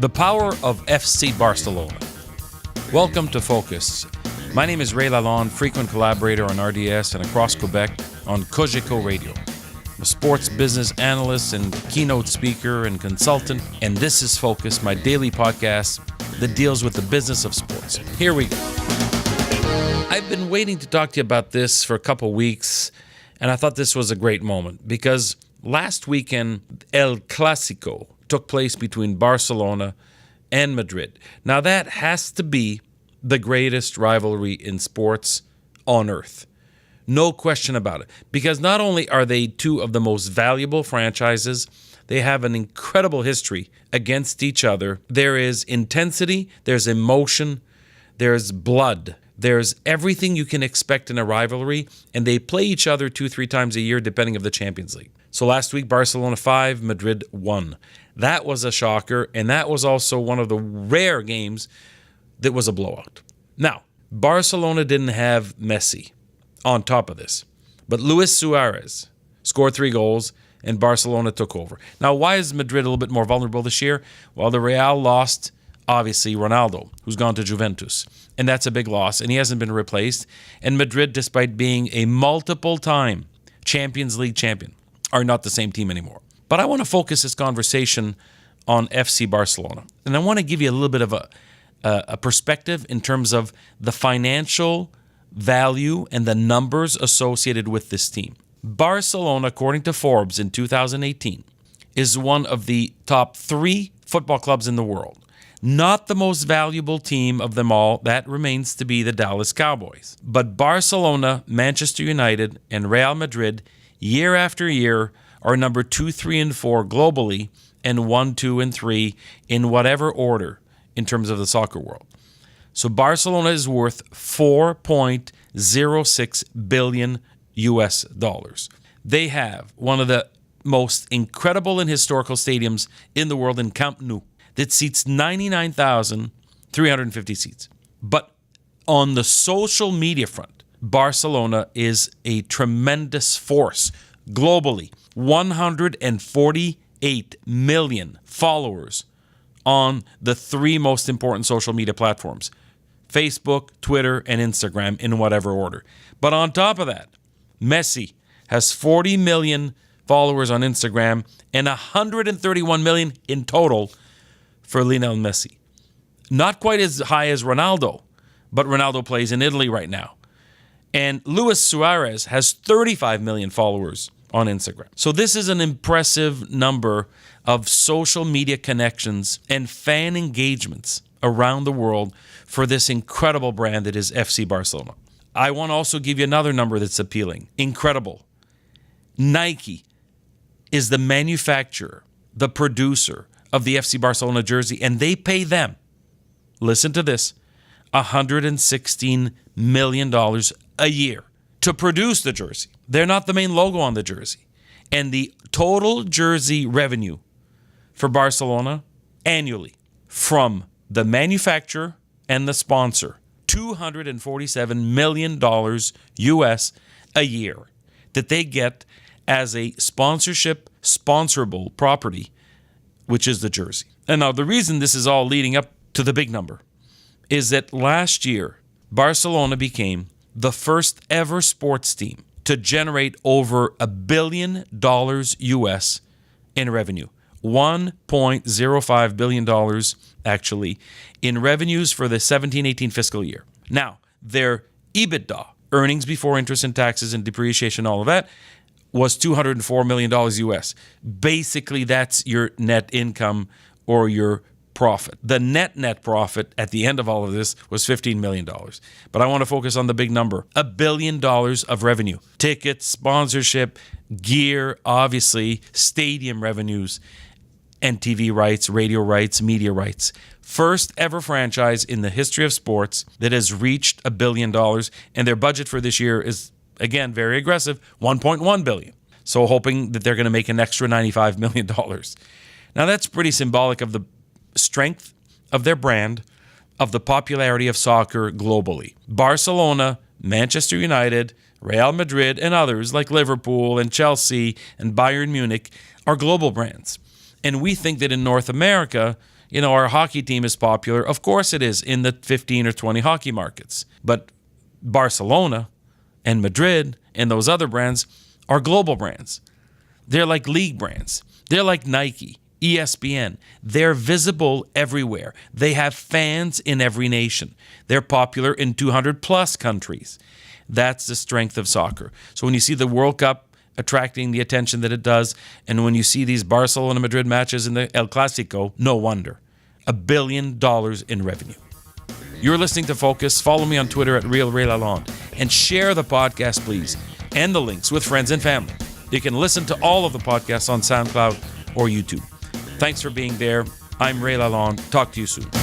The power of FC Barcelona. Welcome to Focus. My name is Ray Lalonde, frequent collaborator on RDS and across Quebec on Cogeco Radio. I'm a sports business analyst and keynote speaker and consultant, and this is Focus, my daily podcast that deals with the business of sports. Here we go. I've been waiting to talk to you about this for a couple weeks, and I thought this was a great moment because last weekend, El Clásico took place between Barcelona and Madrid. Now that has to be the greatest rivalry in sports on earth. No question about it. Because not only are they two of the most valuable franchises, they have an incredible history against each other. There is intensity, there's emotion, there's blood. There's everything you can expect in a rivalry, and they play each other 2-3 times a year depending on the Champions League. So last week, Barcelona 5, Madrid 1. That was a shocker, and that was also one of the rare games that was a blowout. Now, Barcelona didn't have Messi on top of this, but Luis Suarez scored 3 goals, and Barcelona took over. Now, why is Madrid a little bit more vulnerable this year? Well, the Real lost, obviously, Ronaldo, who's gone to Juventus, and that's a big loss, and he hasn't been replaced. And Madrid, despite being a multiple-time Champions League champion, are not the same team anymore. But I want to focus this conversation on FC Barcelona. And I want to give you a little bit of a perspective in terms of the financial value and the numbers associated with this team. Barcelona, according to Forbes in 2018, is one of the top 3 football clubs in the world. Not the most valuable team of them all. That remains to be the Dallas Cowboys. But Barcelona, Manchester United, and Real Madrid, year after year, are number 2, 3, and 4 globally, and 1, 2, and 3 in whatever order in terms of the soccer world. So Barcelona is worth $4.06 billion US dollars. They have one of the most incredible and historical stadiums in the world in Camp Nou that seats 99,350 seats. But on the social media front, Barcelona is a tremendous force globally. 148 million followers on the 3 most important social media platforms: Facebook, Twitter, and Instagram, in whatever order. But on top of that, Messi has 40 million followers on Instagram and 131 million in total for Lionel Messi. Not quite as high as Ronaldo, but Ronaldo plays in Italy right now. And Luis Suarez has 35 million followers on Instagram. So this is an impressive number of social media connections and fan engagements around the world for this incredible brand that is FC Barcelona. I want to also give you another number that's appealing. Incredible. Nike is the manufacturer, the producer of the FC Barcelona jersey, and they pay them, listen to this, $116 million a year to produce the jersey. They're not the main logo on the jersey. And the total jersey revenue for Barcelona annually from the manufacturer and the sponsor, $247 million US a year that they get as a sponsorable property, which is the jersey. And now the reason this is all leading up to the big number is that last year, Barcelona became the first ever sports team to generate over $1 billion US in revenue. $1.05 billion actually in revenues for the 17-18 fiscal year. Now, their EBITDA, earnings before interest and taxes and depreciation, all of that, was $204 million US. Basically, that's your net income or your profit. The net profit at the end of all of this was $15 million. But I want to focus on the big number, $1 billion of revenue. Tickets, sponsorship, gear, obviously, stadium revenues, and TV rights, radio rights, media rights. First ever franchise in the history of sports that has reached $1 billion, and their budget for this year is, again, very aggressive, $1.1 billion. So hoping that they're going to make an extra $95 million. Now that's pretty symbolic of the strength of their brand, of the popularity of soccer globally. Barcelona, Manchester United, Real Madrid, and others like Liverpool and Chelsea and Bayern Munich are global brands. And we think that in North America, Our hockey team is popular. Of course it is in the 15 or 20 hockey markets. But Barcelona and Madrid and those other brands are global brands. They're like league brands. They're like Nike, ESPN. They're visible everywhere. They have fans in every nation. They're popular in 200 plus countries. That's the strength of soccer. So when you see the World Cup attracting the attention that it does, and when you see these Barcelona-Madrid matches in the El Clasico, no wonder. $1 billion in revenue. You're listening to Focus. Follow me on Twitter at RealRayLalonde. And share the podcast, please, and the links with friends and family. You can listen to all of the podcasts on SoundCloud or YouTube. Thanks for being there. I'm Ray Lalonde. Talk to you soon.